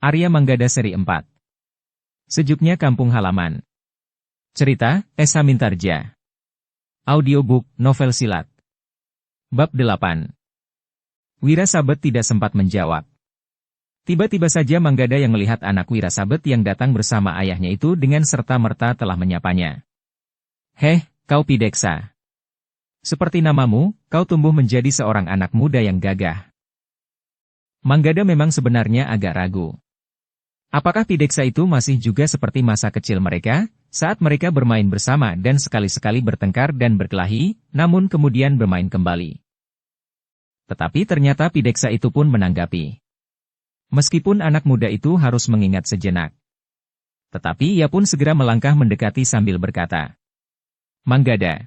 Arya Manggada Seri 4. Sejuknya Kampung Halaman. Cerita, Esa Mintarja. Audiobook, novel silat. Bab 8. Wira Sabet tidak sempat menjawab. Tiba-tiba saja Manggada yang melihat anak Wira Sabet yang datang bersama ayahnya itu dengan serta-merta telah menyapanya. "Heh, kau Pideksa. Seperti namamu, kau tumbuh menjadi seorang anak muda yang gagah." Manggada memang sebenarnya agak ragu. Apakah Pideksa itu masih juga seperti masa kecil mereka, saat mereka bermain bersama dan sekali-sekali bertengkar dan berkelahi, namun kemudian bermain kembali. Tetapi ternyata Pideksa itu pun menanggapi. Meskipun anak muda itu harus mengingat sejenak. Tetapi ia pun segera melangkah mendekati sambil berkata, "Manggada.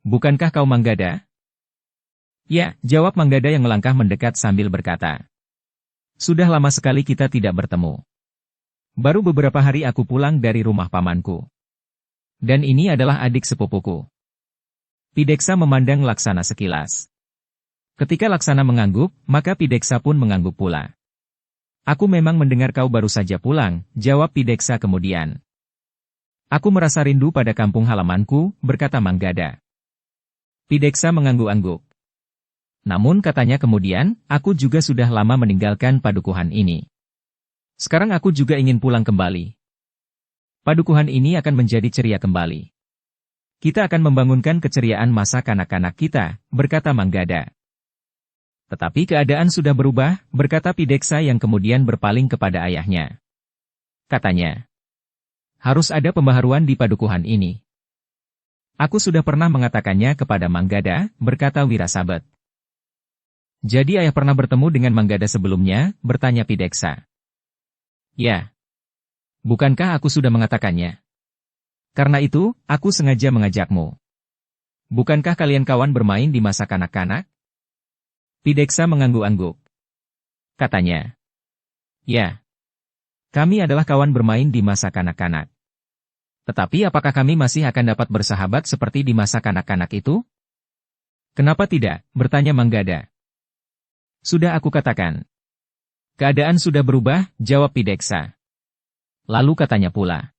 Bukankah kau Manggada?" "Ya," jawab Manggada yang melangkah mendekat sambil berkata, "Sudah lama sekali kita tidak bertemu. Baru beberapa hari aku pulang dari rumah pamanku. Dan ini adalah adik sepupuku." Pideksa memandang Laksana sekilas. Ketika Laksana mengangguk, maka Pideksa pun mengangguk pula. "Aku memang mendengar kau baru saja pulang," jawab Pideksa kemudian. "Aku merasa rindu pada kampung halamanku," berkata Manggada. Pideksa mengangguk-angguk. "Namun," katanya kemudian, "aku juga sudah lama meninggalkan padukuhan ini. Sekarang aku juga ingin pulang kembali. Padukuhan ini akan menjadi ceria kembali. Kita akan membangunkan keceriaan masa kanak-kanak kita," berkata Manggada. "Tetapi keadaan sudah berubah," berkata Pideksa yang kemudian berpaling kepada ayahnya. Katanya, "Harus ada pembaharuan di padukuhan ini." "Aku sudah pernah mengatakannya kepada Manggada," berkata Wira Sabet. "Jadi ayah pernah bertemu dengan Manggada sebelumnya?" bertanya Pideksa. "Ya. Bukankah aku sudah mengatakannya? Karena itu, aku sengaja mengajakmu. Bukankah kalian kawan bermain di masa kanak-kanak?" Pideksa mengangguk-angguk. Katanya, "Ya. Kami adalah kawan bermain di masa kanak-kanak. Tetapi apakah kami masih akan dapat bersahabat seperti di masa kanak-kanak itu?" "Kenapa tidak?" bertanya Manggada. "Sudah aku katakan. Keadaan sudah berubah," jawab Pideksa. Lalu katanya pula,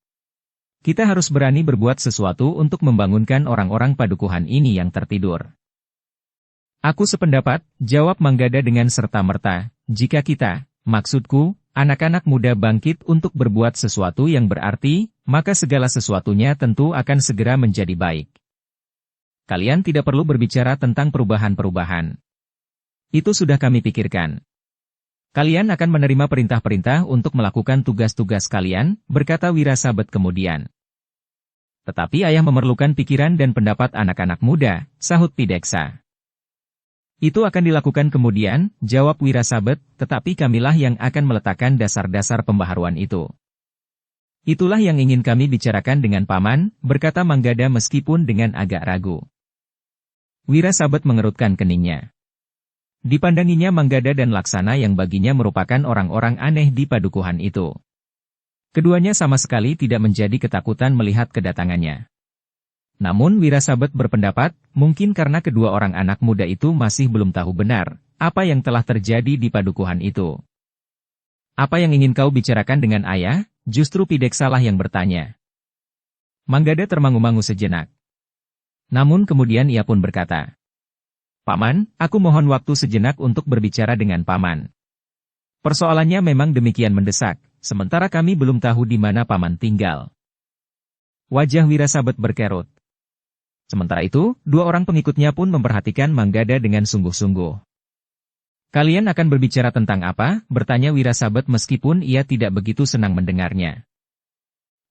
"Kita harus berani berbuat sesuatu untuk membangunkan orang-orang padukuhan ini yang tertidur." "Aku sependapat," jawab Manggada dengan serta-merta, "jika kita, maksudku, anak-anak muda bangkit untuk berbuat sesuatu yang berarti, maka segala sesuatunya tentu akan segera menjadi baik. Kalian tidak perlu berbicara tentang perubahan-perubahan. Itu sudah kami pikirkan. Kalian akan menerima perintah-perintah untuk melakukan tugas-tugas kalian," berkata Wira Sabet kemudian. "Tetapi ayah memerlukan pikiran dan pendapat anak-anak muda," sahut Pideksa. "Itu akan dilakukan kemudian," jawab Wira Sabet, "tetapi kamilah yang akan meletakkan dasar-dasar pembaharuan itu." "Itulah yang ingin kami bicarakan dengan Paman," berkata Manggada meskipun dengan agak ragu. Wira Sabet mengerutkan keningnya. Dipandanginya Manggada dan Laksana yang baginya merupakan orang-orang aneh di padukuhan itu. Keduanya sama sekali tidak menjadi ketakutan melihat kedatangannya. Namun Wira Sabet berpendapat, mungkin karena kedua orang anak muda itu masih belum tahu benar apa yang telah terjadi di padukuhan itu. "Apa yang ingin kau bicarakan dengan ayah?" justru Pideksalah yang bertanya. Manggada termangu-mangu sejenak. Namun kemudian ia pun berkata, "Paman, aku mohon waktu sejenak untuk berbicara dengan Paman. Persoalannya memang demikian mendesak, sementara kami belum tahu di mana Paman tinggal." Wajah Wira Sabet berkerut. Sementara itu, dua orang pengikutnya pun memperhatikan Manggada dengan sungguh-sungguh. "Kalian akan berbicara tentang apa?" bertanya Wira Sabet meskipun ia tidak begitu senang mendengarnya.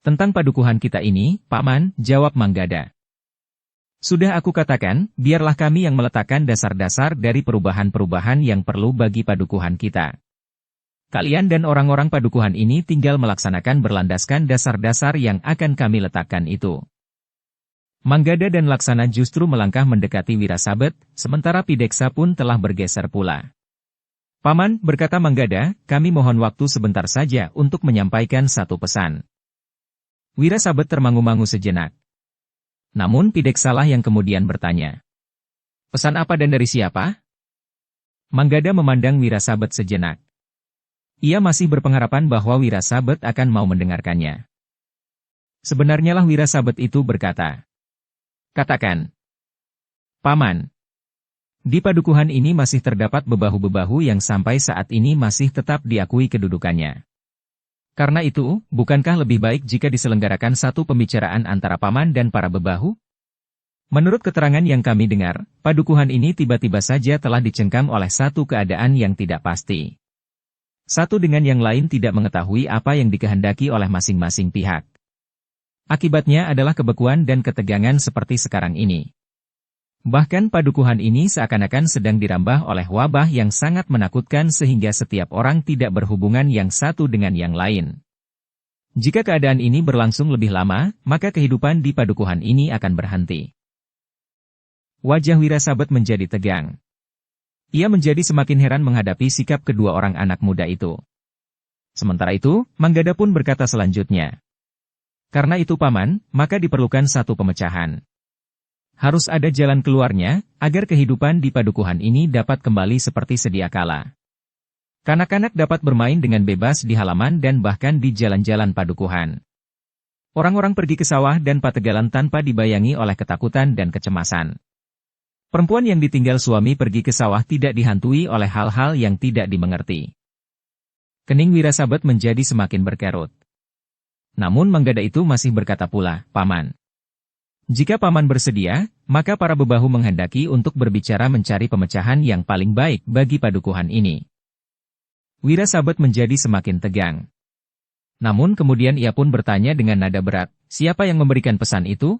"Tentang padukuhan kita ini, Paman," jawab Manggada. "Sudah aku katakan, biarlah kami yang meletakkan dasar-dasar dari perubahan-perubahan yang perlu bagi padukuhan kita. Kalian dan orang-orang padukuhan ini tinggal melaksanakan berlandaskan dasar-dasar yang akan kami letakkan itu." Manggada dan Laksana justru melangkah mendekati Wira Sabet, sementara Pideksa pun telah bergeser pula. "Paman," berkata Manggada, "kami mohon waktu sebentar saja untuk menyampaikan satu pesan." Wira Sabet termangu-mangu sejenak. Namun Pideksalah yang kemudian bertanya, "Pesan apa dan dari siapa?" Manggada memandang Wira Sabet sejenak. Ia masih berpengharapan bahwa Wirasabet akan mau mendengarkannya. Sebenarnya lah Wirasabet itu berkata. Katakan. Paman. Di padukuhan ini masih terdapat bebahu-bebahu yang sampai saat ini masih tetap diakui kedudukannya. Karena itu, bukankah lebih baik jika diselenggarakan satu pembicaraan antara paman dan para bebahu? Menurut keterangan yang kami dengar, padukuhan ini tiba-tiba saja telah dicengkam oleh satu keadaan yang tidak pasti. Satu dengan yang lain tidak mengetahui apa yang dikehendaki oleh masing-masing pihak. Akibatnya adalah kebekuan dan ketegangan seperti sekarang ini. Bahkan padukuhan ini seakan-akan sedang dirambah oleh wabah yang sangat menakutkan sehingga setiap orang tidak berhubungan yang satu dengan yang lain. Jika keadaan ini berlangsung lebih lama, maka kehidupan di padukuhan ini akan berhenti. Wajah Wirasabet menjadi tegang. Ia menjadi semakin heran menghadapi sikap kedua orang anak muda itu. Sementara itu, Manggada pun berkata selanjutnya. Karena itu paman, maka diperlukan satu pemecahan. Harus ada jalan keluarnya, agar kehidupan di padukuhan ini dapat kembali seperti sedia kala. Kanak-kanak dapat bermain dengan bebas di halaman dan bahkan di jalan-jalan padukuhan. Orang-orang pergi ke sawah dan pategalan tanpa dibayangi oleh ketakutan dan kecemasan. Perempuan yang ditinggal suami pergi ke sawah tidak dihantui oleh hal-hal yang tidak dimengerti. Kening Wirasabet menjadi semakin berkerut. Namun Manggada itu masih berkata pula, Paman. Jika paman bersedia, maka para bebahu menghendaki untuk berbicara mencari pemecahan yang paling baik bagi padukuhan ini. Wirasabet menjadi semakin tegang. Namun kemudian ia pun bertanya dengan nada berat, siapa yang memberikan pesan itu?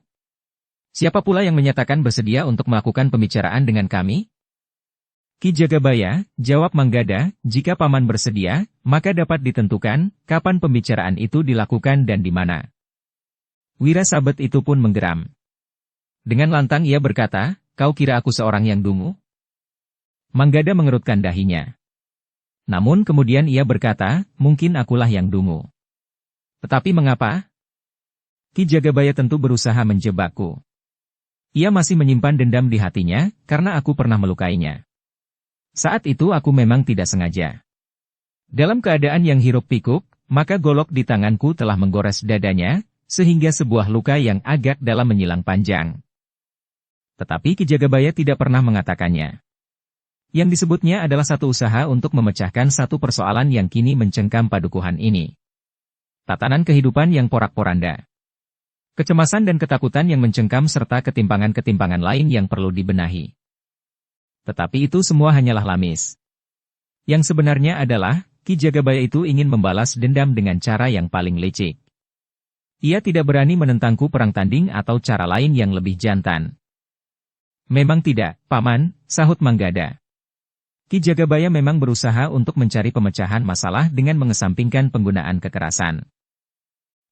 Siapa pula yang menyatakan bersedia untuk melakukan pembicaraan dengan kami? Ki Jagabaya, jawab Manggada, jika paman bersedia, maka dapat ditentukan kapan pembicaraan itu dilakukan dan di mana. Wirasabet itu pun menggeram. Dengan lantang ia berkata, kau kira aku seorang yang dungu? Manggada mengerutkan dahinya. Namun kemudian ia berkata, mungkin akulah yang dungu. Tetapi mengapa? Ki Jagabaya tentu berusaha menjebakku. Ia masih menyimpan dendam di hatinya, karena aku pernah melukainya. Saat itu aku memang tidak sengaja. Dalam keadaan yang hiruk-pikuk, maka golok di tanganku telah menggores dadanya, sehingga sebuah luka yang agak dalam menyilang panjang. Tetapi Ki Jagabaya tidak pernah mengatakannya. Yang disebutnya adalah satu usaha untuk memecahkan satu persoalan yang kini mencengkam padukuhan ini. Tatanan kehidupan yang porak-poranda. Kecemasan dan ketakutan yang mencengkam serta ketimpangan-ketimpangan lain yang perlu dibenahi. Tetapi itu semua hanyalah lamis. Yang sebenarnya adalah, Ki Jagabaya itu ingin membalas dendam dengan cara yang paling licik. Ia tidak berani menentangku perang tanding atau cara lain yang lebih jantan. Memang tidak, Paman, sahut Manggada. Ki Jagabaya memang berusaha untuk mencari pemecahan masalah dengan mengesampingkan penggunaan kekerasan.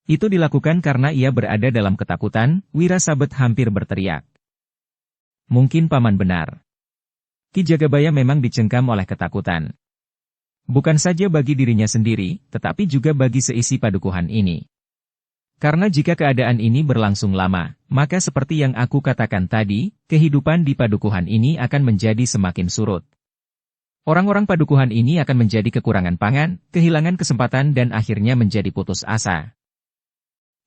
Itu dilakukan karena ia berada dalam ketakutan, Wirasabet hampir berteriak. Mungkin Paman benar. Ki Jagabaya memang dicengkam oleh ketakutan. Bukan saja bagi dirinya sendiri, tetapi juga bagi seisi padukuhan ini. Karena jika keadaan ini berlangsung lama, maka seperti yang aku katakan tadi, kehidupan di padukuhan ini akan menjadi semakin surut. Orang-orang padukuhan ini akan menjadi kekurangan pangan, kehilangan kesempatan dan akhirnya menjadi putus asa.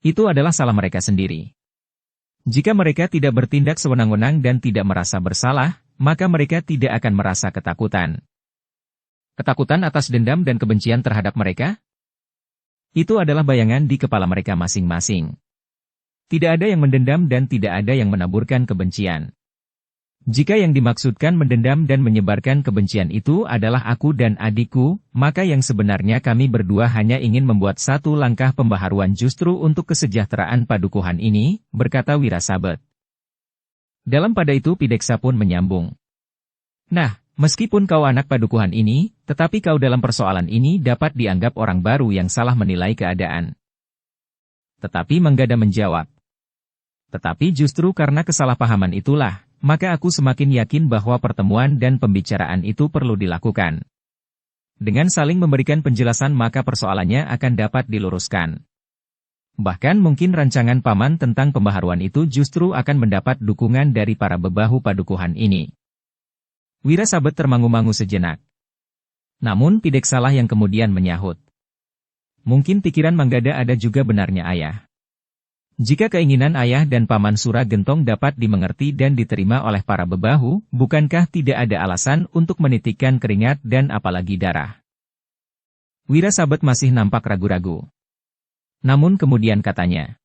Itu adalah salah mereka sendiri. Jika mereka tidak bertindak sewenang-wenang dan tidak merasa bersalah, maka mereka tidak akan merasa ketakutan. Ketakutan atas dendam dan kebencian terhadap mereka? Itu adalah bayangan di kepala mereka masing-masing. Tidak ada yang mendendam dan tidak ada yang menaburkan kebencian. Jika yang dimaksudkan mendendam dan menyebarkan kebencian itu adalah aku dan adikku, maka yang sebenarnya kami berdua hanya ingin membuat satu langkah pembaharuan justru untuk kesejahteraan padukuhan ini, berkata Wirasabet. Dalam pada itu Pideksa pun menyambung. Nah, meskipun kau anak padukuhan ini, tetapi kau dalam persoalan ini dapat dianggap orang baru yang salah menilai keadaan. Tetapi Manggada menjawab. Tetapi justru karena kesalahpahaman itulah, maka aku semakin yakin bahwa pertemuan dan pembicaraan itu perlu dilakukan. Dengan saling memberikan penjelasan maka persoalannya akan dapat diluruskan. Bahkan mungkin rancangan paman tentang pembaharuan itu justru akan mendapat dukungan dari para bebahu padukuhan ini. Wirasabet termangu-mangu sejenak. Namun Pideksalah yang kemudian menyahut. Mungkin pikiran Manggada ada juga benarnya ayah. Jika keinginan ayah dan Paman Suragentong dapat dimengerti dan diterima oleh para bebahu, bukankah tidak ada alasan untuk menitikkan keringat dan apalagi darah? Wirasabet masih nampak ragu-ragu. Namun kemudian katanya,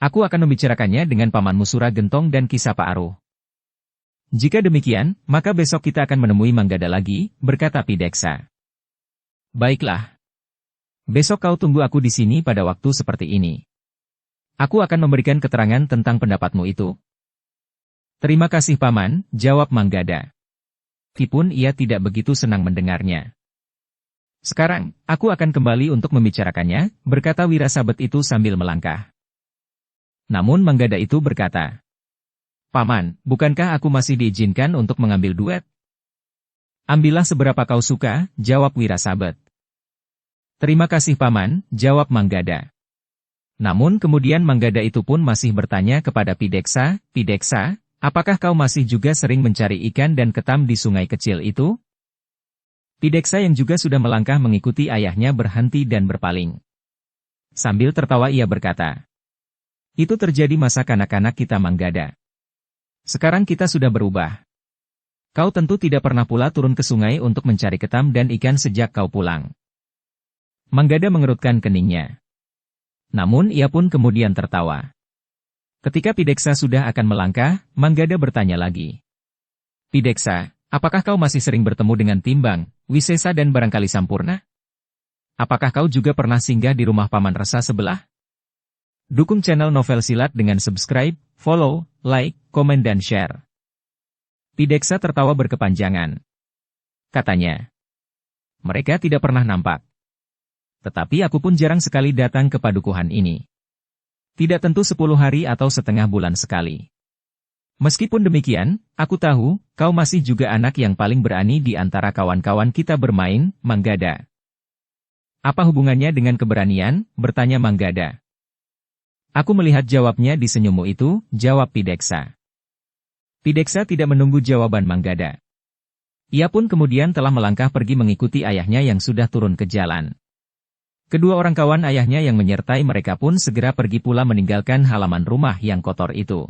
"Aku akan membicarakannya dengan Pamanmu Suragentong dan Kisapa Aruh." "Jika demikian, maka besok kita akan menemui Manggada lagi," berkata Pideksa. "Baiklah. Besok kau tunggu aku di sini pada waktu seperti ini. Aku akan memberikan keterangan tentang pendapatmu itu." "Terima kasih Paman," jawab Manggada. Meskipun ia tidak begitu senang mendengarnya. "Sekarang, aku akan kembali untuk membicarakannya," berkata Wirasabet itu sambil melangkah. Namun Manggada itu berkata, "Paman, bukankah aku masih diizinkan untuk mengambil duet?" "Ambillah seberapa kau suka," jawab Wirasabet. "Terima kasih Paman," jawab Manggada. Namun kemudian Manggada itu pun masih bertanya kepada Pideksa, "Pideksa, apakah kau masih juga sering mencari ikan dan ketam di sungai kecil itu?" Pideksa yang juga sudah melangkah mengikuti ayahnya berhenti dan berpaling. Sambil tertawa ia berkata, "Itu terjadi masa kanak-kanak kita Manggada. Sekarang kita sudah berubah. Kau tentu tidak pernah pula turun ke sungai untuk mencari ketam dan ikan sejak kau pulang." Manggada mengerutkan keningnya. Namun ia pun kemudian tertawa. Ketika Pideksa sudah akan melangkah, Manggada bertanya lagi. "Pideksa, apakah kau masih sering bertemu dengan Timbang, Wisesa dan barangkali Sampurna? Apakah kau juga pernah singgah di rumah Paman Resa sebelah?" Dukung channel Novel Silat dengan subscribe, follow, like, komen dan share. Pideksa tertawa berkepanjangan. Katanya, "Mereka tidak pernah nampak. Tetapi aku pun jarang sekali datang ke padukuhan ini. Tidak tentu 10 hari atau setengah bulan sekali. Meskipun demikian, aku tahu, kau masih juga anak yang paling berani di antara kawan-kawan kita bermain, Manggada." "Apa hubungannya dengan keberanian?" bertanya Manggada. "Aku melihat jawabnya di senyummu itu," jawab Pideksa. Pideksa tidak menunggu jawaban Manggada. Ia pun kemudian telah melangkah pergi mengikuti ayahnya yang sudah turun ke jalan. Kedua orang kawan ayahnya yang menyertai mereka pun segera pergi pula meninggalkan halaman rumah yang kotor itu.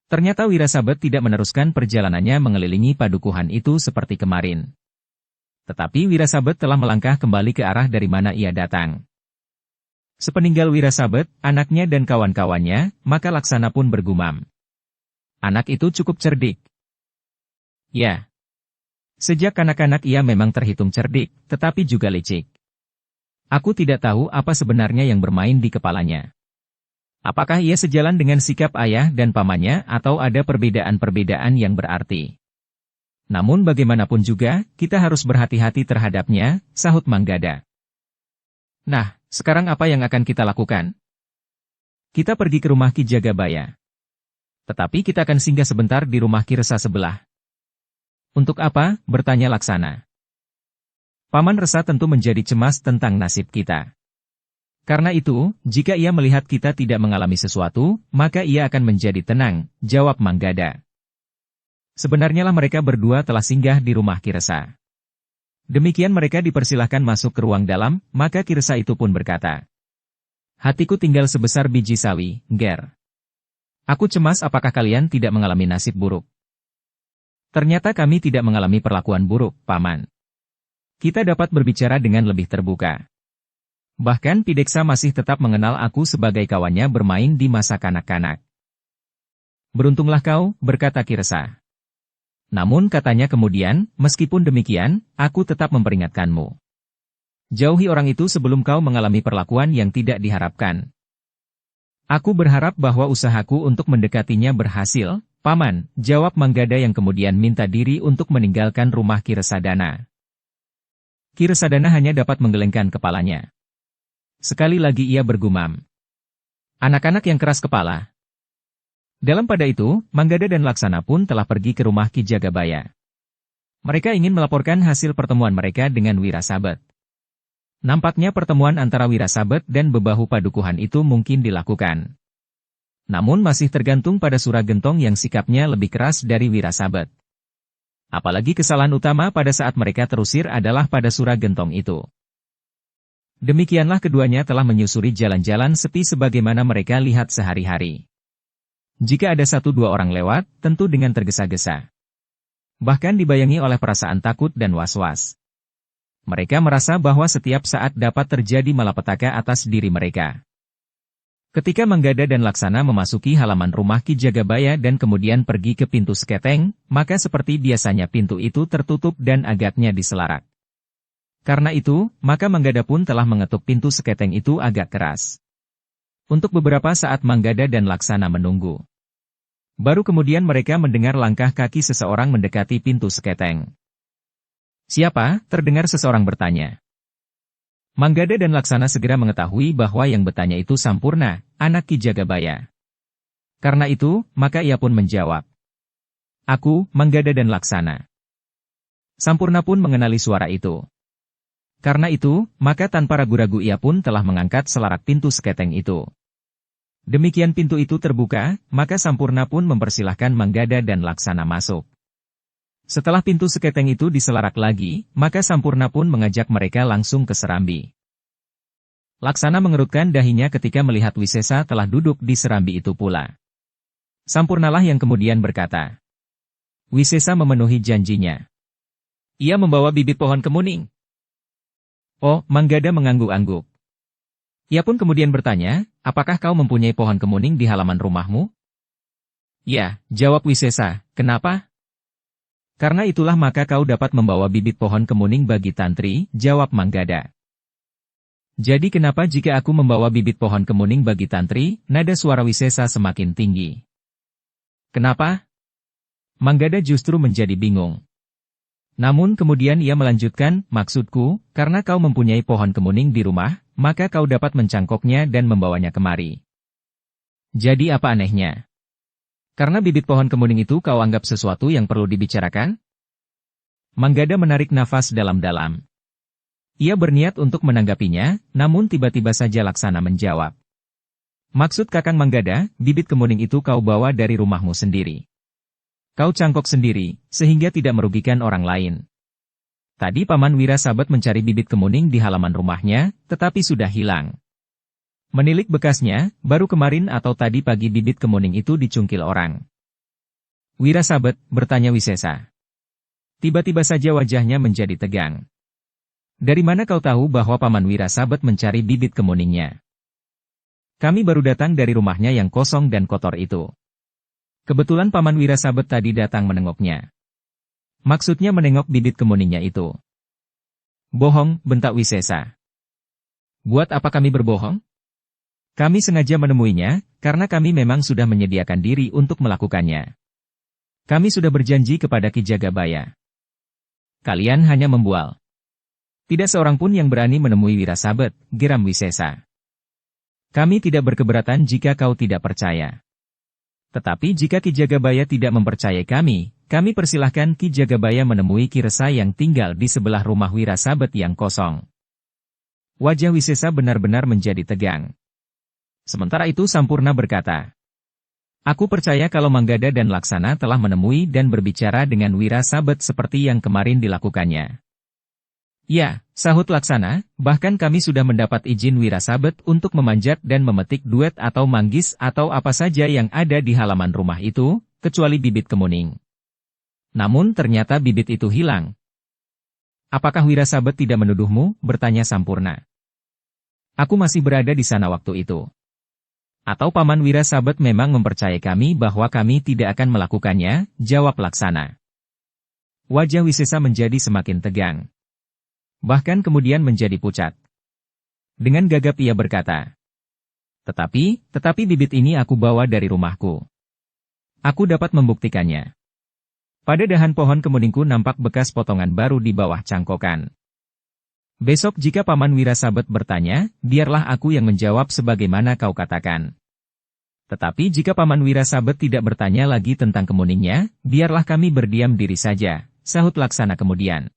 Ternyata Wirasabet tidak meneruskan perjalanannya mengelilingi padukuhan itu seperti kemarin. Tetapi Wirasabet telah melangkah kembali ke arah dari mana ia datang. Sepeninggal Wirasabet, anaknya dan kawan-kawannya, maka Laksana pun bergumam. Anak itu cukup cerdik. Ya. Sejak kanak-kanak ia memang terhitung cerdik, tetapi juga licik. Aku tidak tahu apa sebenarnya yang bermain di kepalanya. Apakah ia sejalan dengan sikap ayah dan pamannya atau ada perbedaan-perbedaan yang berarti? Namun bagaimanapun juga, kita harus berhati-hati terhadapnya, sahut Manggada. "Nah, sekarang apa yang akan kita lakukan?" "Kita pergi ke rumah Ki Jagabaya. Tetapi kita akan singgah sebentar di rumah Ki Resa sebelah." "Untuk apa?" bertanya Laksana. "Paman Resa tentu menjadi cemas tentang nasib kita. Karena itu, jika ia melihat kita tidak mengalami sesuatu, maka ia akan menjadi tenang," jawab Manggada. Sebenarnya lah mereka berdua telah singgah di rumah Ki Resa. Demikian mereka dipersilahkan masuk ke ruang dalam, maka Ki Resa itu pun berkata, "Hatiku tinggal sebesar biji sawi, Ger. Aku cemas apakah kalian tidak mengalami nasib buruk." "Ternyata kami tidak mengalami perlakuan buruk, Paman. Kita dapat berbicara dengan lebih terbuka. Bahkan Pideksa masih tetap mengenal aku sebagai kawannya bermain di masa kanak-kanak." "Beruntunglah kau," berkata Ki Resa. "Namun katanya kemudian, meskipun demikian, aku tetap memperingatkanmu. Jauhi orang itu sebelum kau mengalami perlakuan yang tidak diharapkan." "Aku berharap bahwa usahaku untuk mendekatinya berhasil, Paman," jawab Manggada yang kemudian minta diri untuk meninggalkan rumah Ki Resadana. Ki Resadana hanya dapat menggelengkan kepalanya. Sekali lagi ia bergumam. "Anak-anak yang keras kepala." Dalam pada itu, Manggada dan Laksana pun telah pergi ke rumah Ki Jagabaya. Mereka ingin melaporkan hasil pertemuan mereka dengan Wirasabet. Nampaknya pertemuan antara Wirasabet dan bebahu padukuhan itu mungkin dilakukan. Namun masih tergantung pada Suragentong yang sikapnya lebih keras dari Wirasabet. Apalagi kesalahan utama pada saat mereka terusir adalah pada surah gentong itu. Demikianlah keduanya telah menyusuri jalan-jalan sepi sebagaimana mereka lihat sehari-hari. Jika ada satu dua orang lewat, tentu dengan tergesa-gesa. Bahkan dibayangi oleh perasaan takut dan was-was. Mereka merasa bahwa setiap saat dapat terjadi malapetaka atas diri mereka. Ketika Manggada dan Laksana memasuki halaman rumah Ki Jagabaya dan kemudian pergi ke pintu seketeng, maka seperti biasanya pintu itu tertutup dan agaknya diselarak. Karena itu, maka Manggada pun telah mengetuk pintu seketeng itu agak keras. Untuk beberapa saat Manggada dan Laksana menunggu. Baru kemudian mereka mendengar langkah kaki seseorang mendekati pintu seketeng. "Siapa?" terdengar seseorang bertanya. Manggada dan Laksana segera mengetahui bahwa yang bertanya itu Sampurna, anak Ki Jagabaya. Karena itu, maka ia pun menjawab. "Aku, Manggada dan Laksana." Sampurna pun mengenali suara itu. Karena itu, maka tanpa ragu-ragu ia pun telah mengangkat selarak pintu seketeng itu. Demikian pintu itu terbuka, maka Sampurna pun mempersilahkan Manggada dan Laksana masuk. Setelah pintu seketeng itu diselarak lagi, maka Sampurna pun mengajak mereka langsung ke serambi. Laksana mengerutkan dahinya ketika melihat Wisesa telah duduk di serambi itu pula. Sampurnalah yang kemudian berkata. Wisesa memenuhi janjinya. Ia membawa bibit pohon kemuning. Oh, Manggada mengangguk-angguk. Ia pun kemudian bertanya, apakah kau mempunyai pohon kemuning di halaman rumahmu? Ya, jawab Wisesa, kenapa? Karena itulah maka kau dapat membawa bibit pohon kemuning bagi Tantri, jawab Manggada. Jadi kenapa jika aku membawa bibit pohon kemuning bagi Tantri, nada suara Wisesa semakin tinggi. Kenapa? Manggada justru menjadi bingung. Namun kemudian ia melanjutkan, maksudku, karena kau mempunyai pohon kemuning di rumah, maka kau dapat mencangkoknya dan membawanya kemari. Jadi apa anehnya? Karena bibit pohon kemuning itu kau anggap sesuatu yang perlu dibicarakan? Manggada menarik nafas dalam-dalam. Ia berniat untuk menanggapinya, namun tiba-tiba saja Laksana menjawab. Maksud Kakang Manggada, bibit kemuning itu kau bawa dari rumahmu sendiri. Kau cangkok sendiri, sehingga tidak merugikan orang lain. Tadi Paman Wirasabat mencari bibit kemuning di halaman rumahnya, tetapi sudah hilang. Menilik bekasnya, baru kemarin atau tadi pagi bibit kemuning itu dicungkil orang. Wirasabat, bertanya Wisesa. Tiba-tiba saja wajahnya menjadi tegang. Dari mana kau tahu bahwa Paman Wirasabat mencari bibit kemuningnya? Kami baru datang dari rumahnya yang kosong dan kotor itu. Kebetulan Paman Wirasabat tadi datang menengoknya. Maksudnya menengok bibit kemuningnya itu. Bohong, bentak Wisesa. Buat apa kami berbohong? Kami sengaja menemuinya, karena kami memang sudah menyediakan diri untuk melakukannya. Kami sudah berjanji kepada Ki Jagabaya. Kalian hanya membual. Tidak seorang pun yang berani menemui Wirasabat, geram Wisesa. Kami tidak berkeberatan jika kau tidak percaya. Tetapi jika Ki Jagabaya tidak mempercayai kami persilahkan Ki Jagabaya menemui Ki Resa yang tinggal di sebelah rumah Wirasabat yang kosong. Wajah Wisesa benar-benar menjadi tegang. Sementara itu Sampurna berkata, aku percaya kalau Manggada dan Laksana telah menemui dan berbicara dengan Wirasabat seperti yang kemarin dilakukannya. Ya, sahut Laksana, bahkan kami sudah mendapat izin Wirasabat untuk memanjat dan memetik duet atau manggis atau apa saja yang ada di halaman rumah itu, kecuali bibit kemuning. Namun ternyata bibit itu hilang. Apakah Wirasabat tidak menuduhmu? Bertanya Sampurna. Aku masih berada di sana waktu itu. Atau Paman Wirasabat memang mempercayai kami bahwa kami tidak akan melakukannya, jawab Laksana. Wajah Wisesa menjadi semakin tegang. Bahkan kemudian menjadi pucat. Dengan gagap ia berkata, Tetapi bibit ini aku bawa dari rumahku. Aku dapat membuktikannya. Pada dahan pohon kemuningku nampak bekas potongan baru di bawah cangkokan. Besok jika Paman Wirasabat bertanya, biarlah aku yang menjawab sebagaimana kau katakan. Tetapi jika Paman Wirasabat tidak bertanya lagi tentang kemuningnya, biarlah kami berdiam diri saja, sahut Laksana kemudian.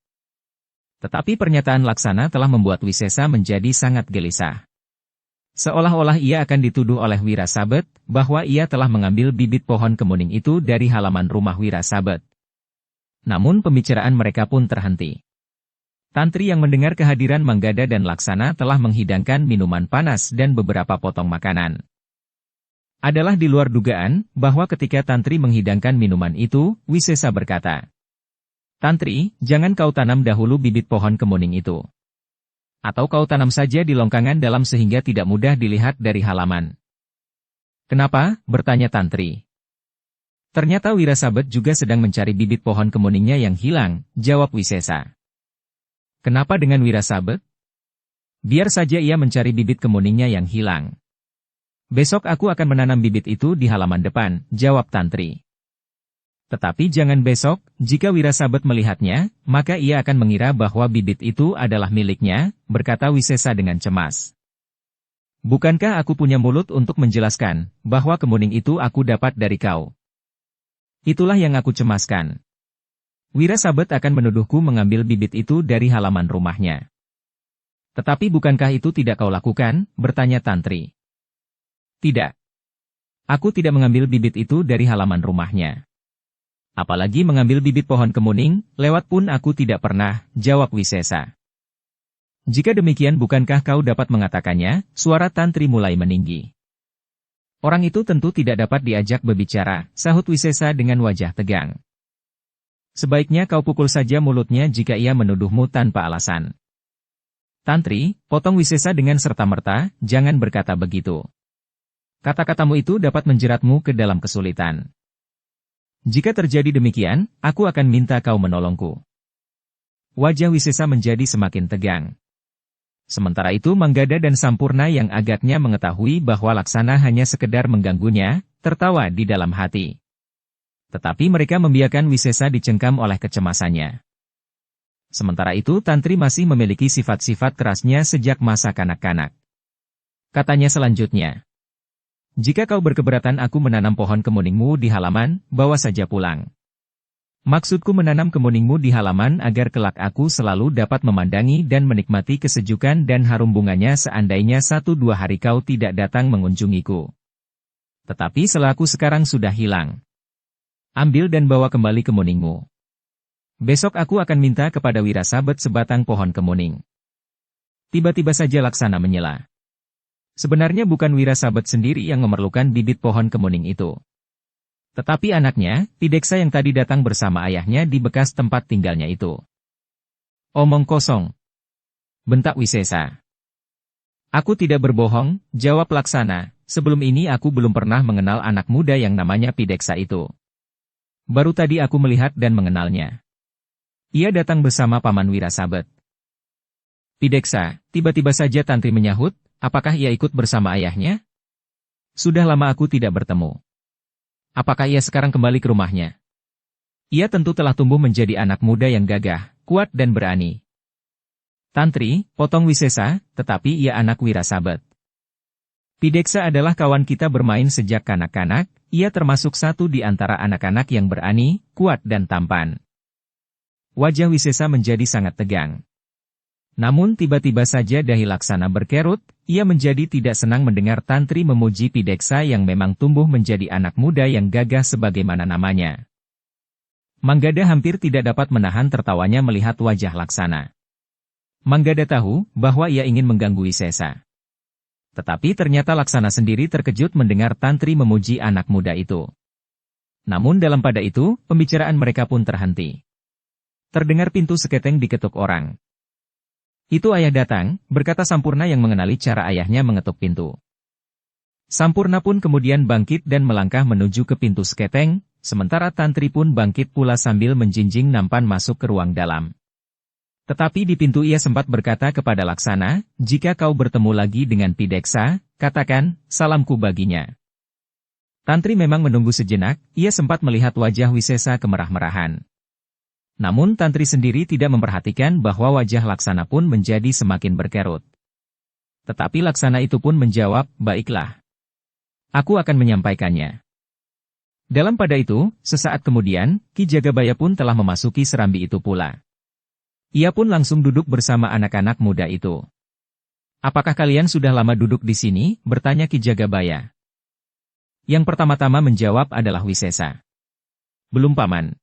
Tetapi pernyataan Laksana telah membuat Wisesa menjadi sangat gelisah. Seolah-olah ia akan dituduh oleh Wirasabat, bahwa ia telah mengambil bibit pohon kemuning itu dari halaman rumah Wirasabat. Namun pembicaraan mereka pun terhenti. Tantri yang mendengar kehadiran Manggada dan Laksana telah menghidangkan minuman panas dan beberapa potong makanan. Adalah di luar dugaan, bahwa ketika Tantri menghidangkan minuman itu, Wisesa berkata, "Tantri, jangan kau tanam dahulu bibit pohon kemuning itu. Atau kau tanam saja di longkangan dalam sehingga tidak mudah dilihat dari halaman." "Kenapa?" bertanya Tantri. "Ternyata Wirasabet juga sedang mencari bibit pohon kemuningnya yang hilang," jawab Wisesa. "Kenapa dengan Wirasabet?" "Biar saja ia mencari bibit kemuningnya yang hilang. Besok aku akan menanam bibit itu di halaman depan," jawab Tantri. "Tetapi jangan besok, jika Wirasabet melihatnya, maka ia akan mengira bahwa bibit itu adalah miliknya," berkata Wisesa dengan cemas. "Bukankah aku punya mulut untuk menjelaskan, bahwa kemuning itu aku dapat dari kau? Itulah yang aku cemaskan. Wirasabet akan menuduhku mengambil bibit itu dari halaman rumahnya." "Tetapi bukankah itu tidak kau lakukan?" bertanya Tantri. "Tidak. Aku tidak mengambil bibit itu dari halaman rumahnya. Apalagi mengambil bibit pohon kemuning, lewat pun aku tidak pernah," jawab Wisesa. "Jika demikian bukankah kau dapat mengatakannya?" Suara Tantri mulai meninggi. "Orang itu tentu tidak dapat diajak berbicara," sahut Wisesa dengan wajah tegang. "Sebaiknya kau pukul saja mulutnya jika ia menuduhmu tanpa alasan." "Tantri," potong Wisesa dengan serta-merta, "jangan berkata begitu. Kata-katamu itu dapat menjeratmu ke dalam kesulitan. Jika terjadi demikian, aku akan minta kau menolongku." Wajah Wisesa menjadi semakin tegang. Sementara itu Manggada dan Sampurna yang agaknya mengetahui bahwa Laksana hanya sekedar mengganggunya, tertawa di dalam hati. Tetapi mereka membiarkan Wisesa dicengkam oleh kecemasannya. Sementara itu Tantri masih memiliki sifat-sifat kerasnya sejak masa kanak-kanak. Katanya selanjutnya, "Jika kau berkeberatan aku menanam pohon kemuningmu di halaman, bawa saja pulang. Maksudku menanam kemuningmu di halaman agar kelak aku selalu dapat memandangi dan menikmati kesejukan dan harum bunganya seandainya 1-2 hari kau tidak datang mengunjungiku. Tetapi selaku sekarang sudah hilang. Ambil dan bawa kembali kemuningmu. Besok aku akan minta kepada Wirasabet sebatang pohon kemuning." Tiba-tiba saja Laksana menyela. Sebenarnya bukan Wirasabet sendiri yang memerlukan bibit pohon kemuning itu. Tetapi anaknya, Pideksa yang tadi datang bersama ayahnya di bekas tempat tinggalnya itu. "Omong kosong," bentak Wisesa. "Aku tidak berbohong," jawab Laksana, "sebelum ini aku belum pernah mengenal anak muda yang namanya Pideksa itu. Baru tadi aku melihat dan mengenalnya. Ia datang bersama Paman Wirasabet." "Pideksa," tiba-tiba saja Tantri menyahut, "apakah ia ikut bersama ayahnya? Sudah lama aku tidak bertemu. Apakah ia sekarang kembali ke rumahnya? Ia tentu telah tumbuh menjadi anak muda yang gagah, kuat dan berani." "Tantri," potong Wisesa, "tetapi ia anak Wirasabet. Pideksa adalah kawan kita bermain sejak kanak-kanak, ia termasuk satu di antara anak-anak yang berani, kuat dan tampan." Wajah Wisesa menjadi sangat tegang. Namun tiba-tiba saja dahi Laksana berkerut, ia menjadi tidak senang mendengar Tantri memuji Pideksa yang memang tumbuh menjadi anak muda yang gagah sebagaimana namanya. Manggada hampir tidak dapat menahan tertawanya melihat wajah Laksana. Manggada tahu bahwa ia ingin mengganggu Wisesa. Tetapi ternyata Laksana sendiri terkejut mendengar Tantri memuji anak muda itu. Namun dalam pada itu, pembicaraan mereka pun terhenti. Terdengar pintu seketeng diketuk orang. "Itu ayah datang," berkata Sampurna yang mengenali cara ayahnya mengetuk pintu. Sampurna pun kemudian bangkit dan melangkah menuju ke pintu seketeng, sementara Tantri pun bangkit pula sambil menjinjing nampan masuk ke ruang dalam. Tetapi di pintu ia sempat berkata kepada Laksana, "Jika kau bertemu lagi dengan Pideksa, katakan, salamku baginya." Tantri memang menunggu sejenak, ia sempat melihat wajah Wisesa kemerah-merahan. Namun Tantri sendiri tidak memperhatikan bahwa wajah Laksana pun menjadi semakin berkerut. Tetapi Laksana itu pun menjawab, "Baiklah. Aku akan menyampaikannya." Dalam pada itu, sesaat kemudian, Ki Jagabaya pun telah memasuki serambi itu pula. Ia pun langsung duduk bersama anak-anak muda itu. "Apakah kalian sudah lama duduk di sini?" bertanya Ki Jagabaya. Yang pertama-tama menjawab adalah Wisesa. "Belum, Paman.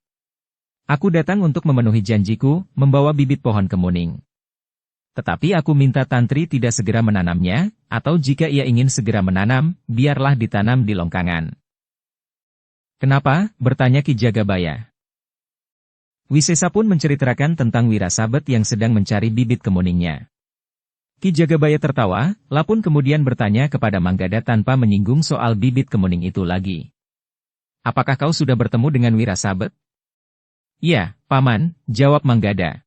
Aku datang untuk memenuhi janjiku, membawa bibit pohon kemuning. Tetapi aku minta Tantri tidak segera menanamnya, atau jika ia ingin segera menanam, biarlah ditanam di longkangan. Kenapa? Bertanya Ki Jagabaya. Wisesa pun menceritakan tentang Wirasabet yang sedang mencari bibit kemuningnya. Ki Jagabaya tertawa, lapun kemudian bertanya kepada Manggada tanpa menyinggung soal bibit kemuning itu lagi. Apakah kau sudah bertemu dengan Wirasabet? Ya, Paman, jawab Manggada.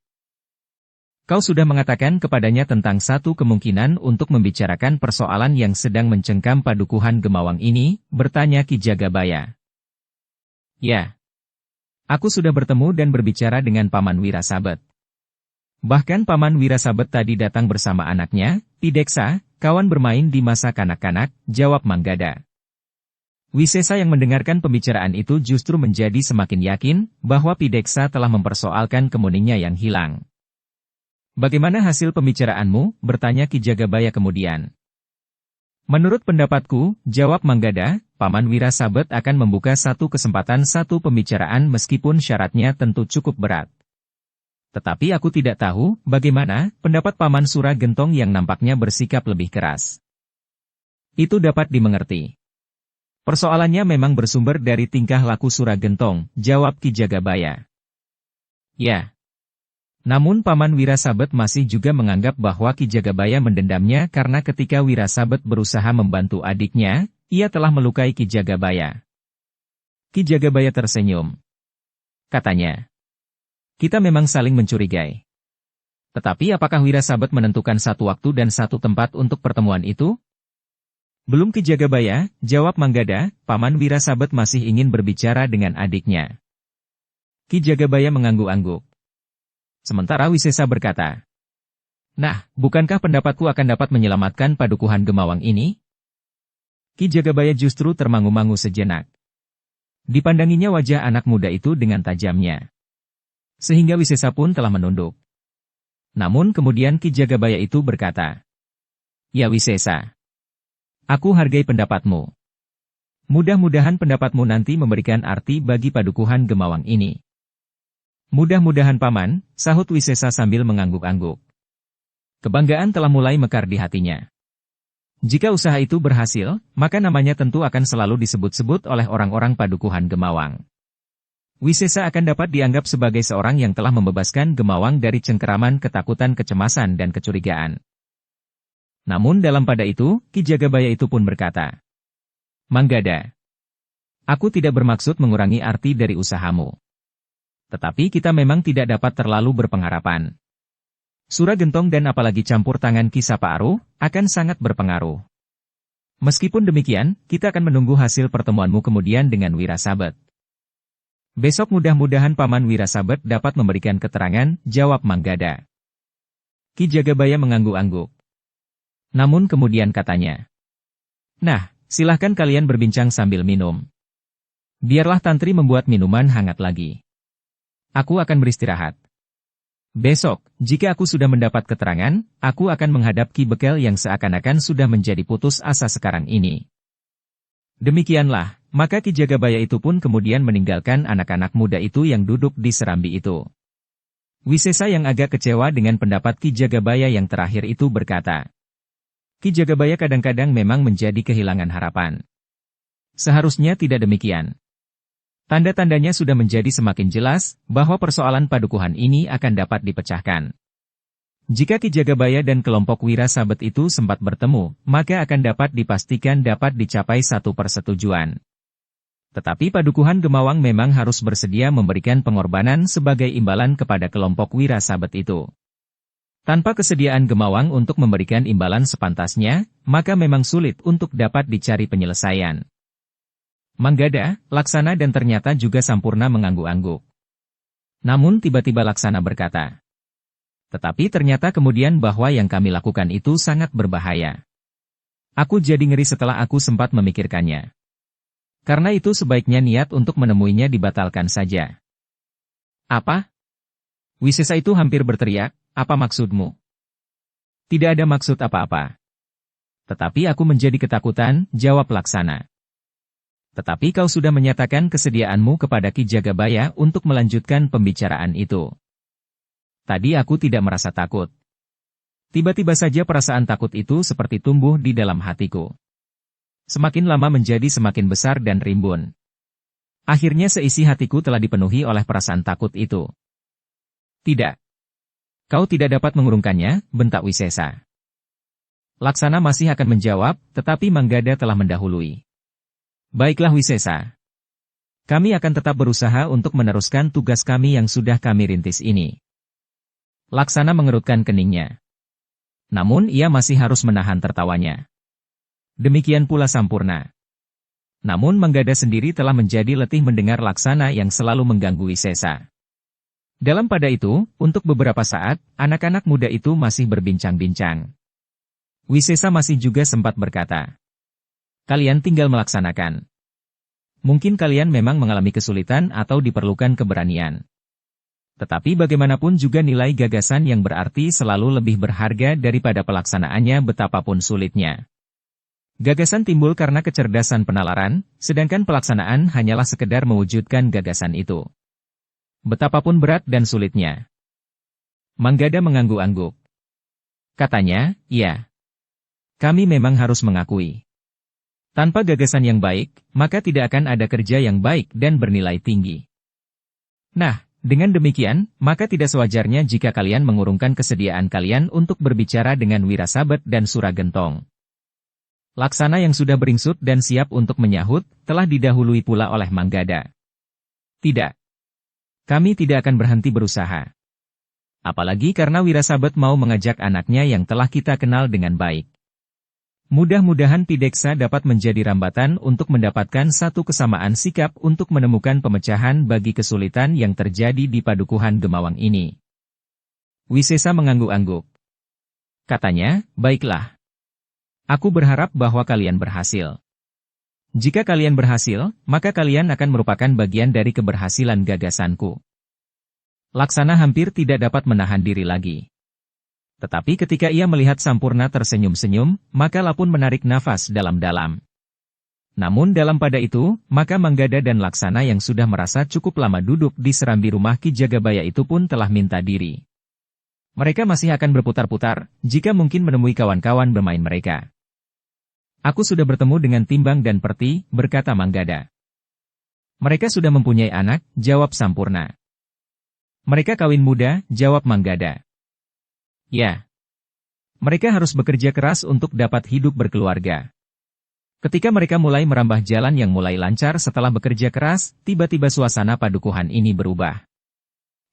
Kau sudah mengatakan kepadanya tentang satu kemungkinan untuk membicarakan persoalan yang sedang mencengkam padukuhan Gemawang ini, bertanya Ki Jagabaya. Ya. Aku sudah bertemu dan berbicara dengan Paman Wirasabet. Bahkan Paman Wirasabet tadi datang bersama anaknya, Pideksa, kawan bermain di masa kanak-kanak, jawab Manggada. Wisesa yang mendengarkan pembicaraan itu justru menjadi semakin yakin bahwa Pideksa telah mempersoalkan kemuningnya yang hilang. Bagaimana hasil pembicaraanmu? Bertanya Ki Jagabaya kemudian. Menurut pendapatku, jawab Manggada, Paman Wirasabet akan membuka satu pembicaraan meskipun syaratnya tentu cukup berat. Tetapi aku tidak tahu bagaimana pendapat Paman Suragentong yang nampaknya bersikap lebih keras. Itu dapat dimengerti. Persoalannya memang bersumber dari tingkah laku Suragentong, jawab Ki Jagabaya. Ya. Namun Paman Wirasabet masih juga menganggap bahwa Ki Jagabaya mendendamnya karena ketika Wirasabet berusaha membantu adiknya, ia telah melukai Ki Jagabaya. Ki Jagabaya tersenyum. Katanya, kita memang saling mencurigai. Tetapi apakah Wirasabet menentukan satu waktu dan satu tempat untuk pertemuan itu? Belum Ki Jagabaya, jawab Manggada, Paman Wirasabet masih ingin berbicara dengan adiknya. Ki Jagabaya mengangguk-angguk. Sementara Wisesa berkata, nah, bukankah pendapatku akan dapat menyelamatkan padukuhan Gemawang ini? Ki Jagabaya justru termangu-mangu sejenak. Dipandanginya wajah anak muda itu dengan tajamnya. Sehingga Wisesa pun telah menunduk. Namun kemudian Ki Jagabaya itu berkata, ya Wisesa. Aku hargai pendapatmu. Mudah-mudahan pendapatmu nanti memberikan arti bagi padukuhan Gemawang ini. Mudah-mudahan Paman, sahut Wisesa sambil mengangguk-angguk. Kebanggaan telah mulai mekar di hatinya. Jika usaha itu berhasil, maka namanya tentu akan selalu disebut-sebut oleh orang-orang padukuhan Gemawang. Wisesa akan dapat dianggap sebagai seorang yang telah membebaskan Gemawang dari cengkeraman ketakutan, kecemasan dan kecurigaan. Namun dalam pada itu, Ki Jagabaya itu pun berkata, Manggada, aku tidak bermaksud mengurangi arti dari usahamu. Tetapi kita memang tidak dapat terlalu berpengharapan. Suragentong dan apalagi campur tangan Ki Sapaaru akan sangat berpengaruh. Meskipun demikian, kita akan menunggu hasil pertemuanmu kemudian dengan Wirasabet. Besok mudah-mudahan Paman Wirasabet dapat memberikan keterangan, jawab Manggada. Ki Jagabaya mengangguk-angguk. Namun kemudian katanya, nah, silahkan kalian berbincang sambil minum. Biarlah Tantri membuat minuman hangat lagi. Aku akan beristirahat. Besok, jika aku sudah mendapat keterangan, aku akan menghadap Ki Bekel yang seakan-akan sudah menjadi putus asa sekarang ini. Demikianlah, maka Ki Jagabaya itu pun kemudian meninggalkan anak-anak muda itu yang duduk di serambi itu. Wisesa yang agak kecewa dengan pendapat Ki Jagabaya yang terakhir itu berkata, Ki Jagabaya kadang-kadang memang menjadi kehilangan harapan. Seharusnya tidak demikian. Tanda-tandanya sudah menjadi semakin jelas bahwa persoalan padukuhan ini akan dapat dipecahkan. Jika Ki Jagabaya dan kelompok Wirasabet itu sempat bertemu, maka akan dapat dipastikan dapat dicapai satu persetujuan. Tetapi padukuhan Gemawang memang harus bersedia memberikan pengorbanan sebagai imbalan kepada kelompok Wirasabet itu. Tanpa kesediaan Gemawang untuk memberikan imbalan sepantasnya, maka memang sulit untuk dapat dicari penyelesaian. Manggada, Laksana dan ternyata juga Sampurna mengangguk-angguk. Namun tiba-tiba Laksana berkata, tetapi ternyata kemudian bahwa yang kami lakukan itu sangat berbahaya. Aku jadi ngeri setelah aku sempat memikirkannya. Karena itu sebaiknya niat untuk menemuinya dibatalkan saja. Apa? Wisesa itu hampir berteriak, apa maksudmu? Tidak ada maksud apa-apa. Tetapi aku menjadi ketakutan, jawab Laksana. Tetapi kau sudah menyatakan kesediaanmu kepada Ki Jagabaya untuk melanjutkan pembicaraan itu. Tadi aku tidak merasa takut. Tiba-tiba saja perasaan takut itu seperti tumbuh di dalam hatiku. Semakin lama menjadi semakin besar dan rimbun. Akhirnya seisi hatiku telah dipenuhi oleh perasaan takut itu. Tidak. Kau tidak dapat mengurungkannya, bentak Wisesa. Laksana masih akan menjawab, tetapi Manggada telah mendahului. Baiklah Wisesa. Kami akan tetap berusaha untuk meneruskan tugas kami yang sudah kami rintis ini. Laksana mengerutkan keningnya. Namun ia masih harus menahan tertawanya. Demikian pula Sampurna. Namun Manggada sendiri telah menjadi letih mendengar Laksana yang selalu mengganggu Wisesa. Dalam pada itu, untuk beberapa saat, anak-anak muda itu masih berbincang-bincang. Wisesa masih juga sempat berkata, "Kalian tinggal melaksanakan. Mungkin kalian memang mengalami kesulitan atau diperlukan keberanian. Tetapi bagaimanapun juga nilai gagasan yang berarti selalu lebih berharga daripada pelaksanaannya betapapun sulitnya. Gagasan timbul karena kecerdasan penalaran, sedangkan pelaksanaan hanyalah sekedar mewujudkan gagasan itu. Betapapun berat dan sulitnya." Manggada mengangguk-angguk. Katanya, "Iya. Kami memang harus mengakui. Tanpa gagasan yang baik, maka tidak akan ada kerja yang baik dan bernilai tinggi. Nah, dengan demikian, maka tidak sewajarnya jika kalian mengurungkan kesediaan kalian untuk berbicara dengan Wirasabet dan Suragentong." Laksana yang sudah beringsut dan siap untuk menyahut, telah didahului pula oleh Manggada. "Tidak. Kami tidak akan berhenti berusaha. Apalagi karena Wirasabet mau mengajak anaknya yang telah kita kenal dengan baik. Mudah-mudahan Pideksa dapat menjadi rambatan untuk mendapatkan satu kesamaan sikap untuk menemukan pemecahan bagi kesulitan yang terjadi di Padukuhan Gemawang ini." Wisesa mengangguk-angguk. Katanya, "Baiklah. Aku berharap bahwa kalian berhasil. Jika kalian berhasil, maka kalian akan merupakan bagian dari keberhasilan gagasanku." Laksana hampir tidak dapat menahan diri lagi. Tetapi ketika ia melihat Sampurna tersenyum-senyum, maka Lapun menarik nafas dalam-dalam. Namun dalam pada itu, maka Manggada dan Laksana yang sudah merasa cukup lama duduk di serambi rumah Ki Jagabaya itu pun telah minta diri. Mereka masih akan berputar-putar, jika mungkin menemui kawan-kawan bermain mereka. "Aku sudah bertemu dengan Timbang dan Perti," berkata Manggada. "Mereka sudah mempunyai anak," jawab Sampurna. "Mereka kawin muda," jawab Manggada. "Ya. Mereka harus bekerja keras untuk dapat hidup berkeluarga." Ketika mereka mulai merambah jalan yang mulai lancar setelah bekerja keras, tiba-tiba suasana padukuhan ini berubah.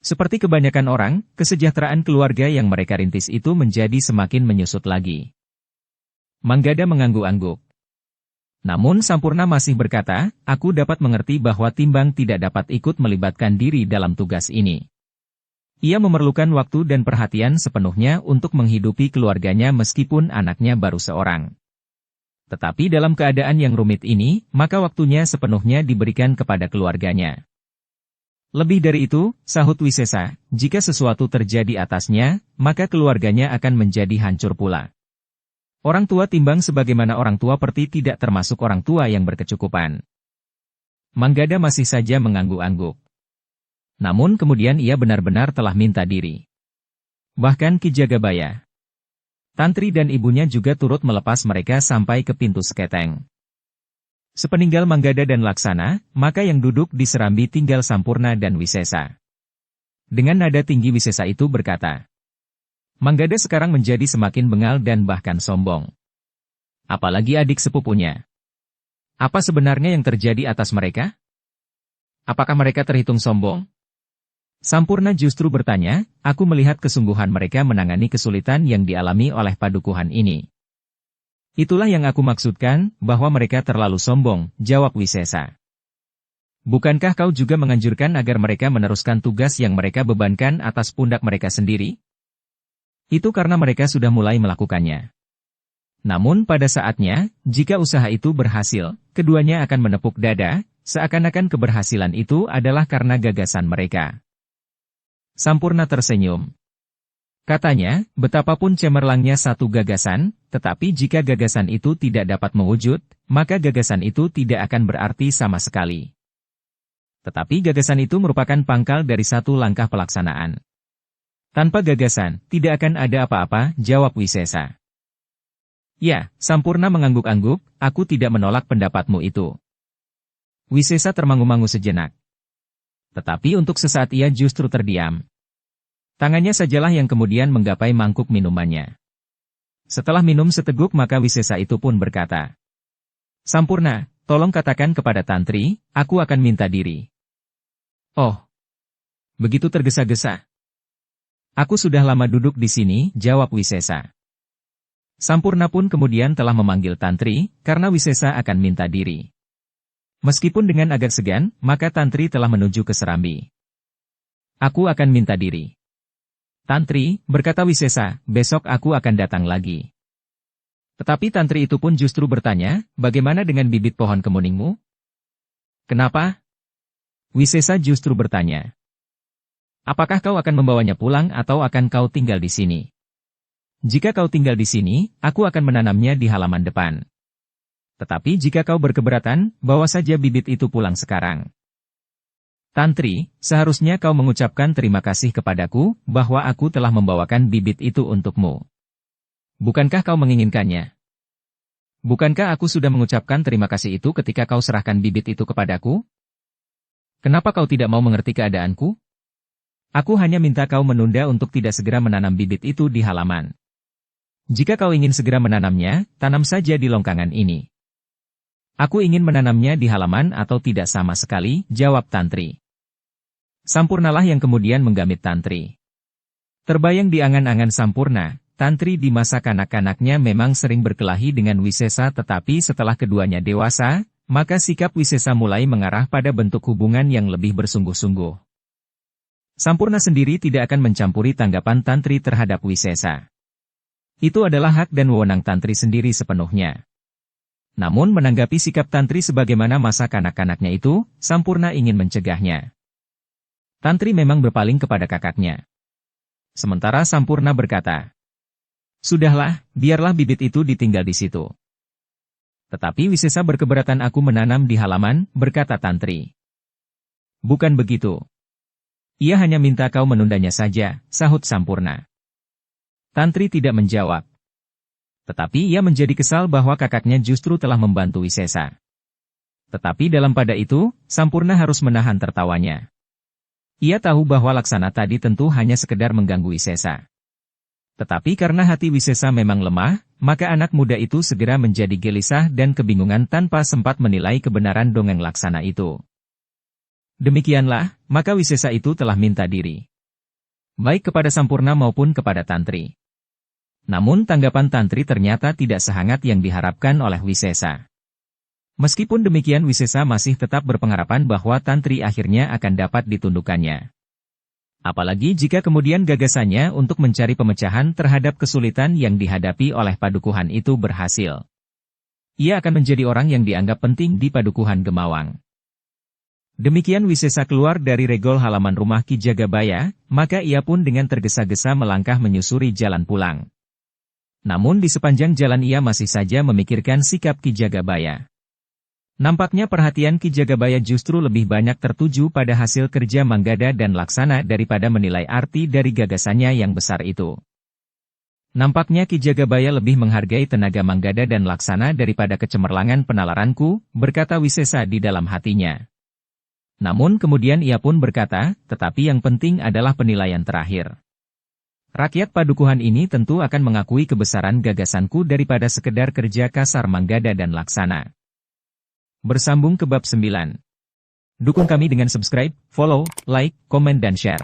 Seperti kebanyakan orang, kesejahteraan keluarga yang mereka rintis itu menjadi semakin menyusut lagi. Manggada mengangguk-angguk. Namun Sampurna masih berkata, "Aku dapat mengerti bahwa Timbang tidak dapat ikut melibatkan diri dalam tugas ini. Ia memerlukan waktu dan perhatian sepenuhnya untuk menghidupi keluarganya meskipun anaknya baru seorang. Tetapi dalam keadaan yang rumit ini, maka waktunya sepenuhnya diberikan kepada keluarganya." "Lebih dari itu," sahut Wisesa, "jika sesuatu terjadi atasnya, maka keluarganya akan menjadi hancur pula. Orang tua Timbang sebagaimana orang tua Perti tidak termasuk orang tua yang berkecukupan." Manggada masih saja mengangguk-angguk. Namun kemudian ia benar-benar telah minta diri. Bahkan Ki Jagabaya, Tantri dan ibunya juga turut melepas mereka sampai ke pintu seketeng. Sepeninggal Manggada dan Laksana, maka yang duduk di serambi tinggal Sampurna dan Wisesa. Dengan nada tinggi Wisesa itu berkata, "Manggada sekarang menjadi semakin bengal dan bahkan sombong. Apalagi adik sepupunya. Apa sebenarnya yang terjadi atas mereka? Apakah mereka terhitung sombong?" Sampurna justru bertanya, "Aku melihat kesungguhan mereka menangani kesulitan yang dialami oleh padukuhan ini. Itulah yang aku maksudkan, bahwa mereka terlalu sombong," jawab Wisesa. "Bukankah kau juga menganjurkan agar mereka meneruskan tugas yang mereka bebankan atas pundak mereka sendiri? Itu karena mereka sudah mulai melakukannya. Namun pada saatnya, jika usaha itu berhasil, keduanya akan menepuk dada, seakan-akan keberhasilan itu adalah karena gagasan mereka." Sampurna tersenyum. Katanya, "Betapapun cemerlangnya satu gagasan, tetapi jika gagasan itu tidak dapat mewujud, maka gagasan itu tidak akan berarti sama sekali. Tetapi gagasan itu merupakan pangkal dari satu langkah pelaksanaan. Tanpa gagasan, tidak akan ada apa-apa, jawab Wisesa. Ya, Sampurna mengangguk-angguk, aku tidak menolak pendapatmu itu. Wisesa termangu-mangu sejenak. Tetapi untuk sesaat ia justru terdiam. Tangannya sajalah yang kemudian menggapai mangkuk minumannya. Setelah minum seteguk maka Wisesa itu pun berkata, Sampurna, tolong katakan kepada Tantri, aku akan minta diri. Oh, begitu tergesa-gesa. Aku sudah lama duduk di sini, jawab Wisesa. Sampurna pun kemudian telah memanggil Tantri, karena Wisesa akan minta diri. Meskipun dengan agak segan, maka Tantri telah menuju ke Serambi. Aku akan minta diri. Tantri, berkata Wisesa, besok aku akan datang lagi. Tetapi Tantri itu pun justru bertanya, bagaimana dengan bibit pohon kemuningmu? Kenapa? Wisesa justru bertanya. Apakah kau akan membawanya pulang atau akan kau tinggal di sini? Jika kau tinggal di sini, aku akan menanamnya di halaman depan. Tetapi jika kau berkeberatan, bawa saja bibit itu pulang sekarang. Tantri, seharusnya kau mengucapkan terima kasih kepadaku, bahwa aku telah membawakan bibit itu untukmu. Bukankah kau menginginkannya? Bukankah aku sudah mengucapkan terima kasih itu ketika kau serahkan bibit itu kepadaku? Kenapa kau tidak mau mengerti keadaanku? Aku hanya minta kau menunda untuk tidak segera menanam bibit itu di halaman. Jika kau ingin segera menanamnya, tanam saja di longkangan ini. Aku ingin menanamnya di halaman atau tidak sama sekali, jawab Tantri. Sampurnalah yang kemudian menggamit Tantri. Terbayang di angan-angan Sampurna, Tantri di masa kanak-kanaknya memang sering berkelahi dengan Wisesa tetapi setelah keduanya dewasa, maka sikap Wisesa mulai mengarah pada bentuk hubungan yang lebih bersungguh-sungguh. Sampurna sendiri tidak akan mencampuri tanggapan Tantri terhadap Wisesa. Itu adalah hak dan wewenang Tantri sendiri sepenuhnya. Namun menanggapi sikap Tantri sebagaimana masa kanak-kanaknya itu, Sampurna ingin mencegahnya. Tantri memang berpaling kepada kakaknya. Sementara Sampurna berkata, sudahlah, biarlah bibit itu ditinggal di situ. Tetapi Wisesa berkeberatan aku menanam di halaman, berkata Tantri. Bukan begitu. Ia hanya minta kau menundanya saja, sahut Sampurna. Tantri tidak menjawab. Tetapi ia menjadi kesal bahwa kakaknya justru telah membantu Wisesa. Tetapi dalam pada itu, Sampurna harus menahan tertawanya. Ia tahu bahwa Laksana tadi tentu hanya sekedar mengganggu Wisesa. Tetapi karena hati Wisesa memang lemah, maka anak muda itu segera menjadi gelisah dan kebingungan tanpa sempat menilai kebenaran dongeng Laksana itu. Demikianlah, maka Wisesa itu telah minta diri. Baik kepada Sampurna maupun kepada Tantri. Namun tanggapan Tantri ternyata tidak sehangat yang diharapkan oleh Wisesa. Meskipun demikian Wisesa masih tetap berpengharapan bahwa Tantri akhirnya akan dapat ditundukkannya. Apalagi jika kemudian gagasannya untuk mencari pemecahan terhadap kesulitan yang dihadapi oleh padukuhan itu berhasil. Ia akan menjadi orang yang dianggap penting di padukuhan Gemawang. Demikian Wisesa keluar dari regol halaman rumah Ki Jagabaya, maka ia pun dengan tergesa-gesa melangkah menyusuri jalan pulang. Namun di sepanjang jalan ia masih saja memikirkan sikap Ki Jagabaya. Nampaknya perhatian Ki Jagabaya justru lebih banyak tertuju pada hasil kerja Manggada dan Laksana daripada menilai arti dari gagasannya yang besar itu. Nampaknya Ki Jagabaya lebih menghargai tenaga Manggada dan Laksana daripada kecemerlangan penalaranku, berkata Wisesa di dalam hatinya. Namun kemudian ia pun berkata, tetapi yang penting adalah penilaian terakhir. Rakyat padukuhan ini tentu akan mengakui kebesaran gagasanku daripada sekedar kerja kasar Manggada dan Laksana. Bersambung ke bab 9. Dukung kami dengan subscribe, follow, like, komen dan share.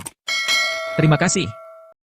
Terima kasih.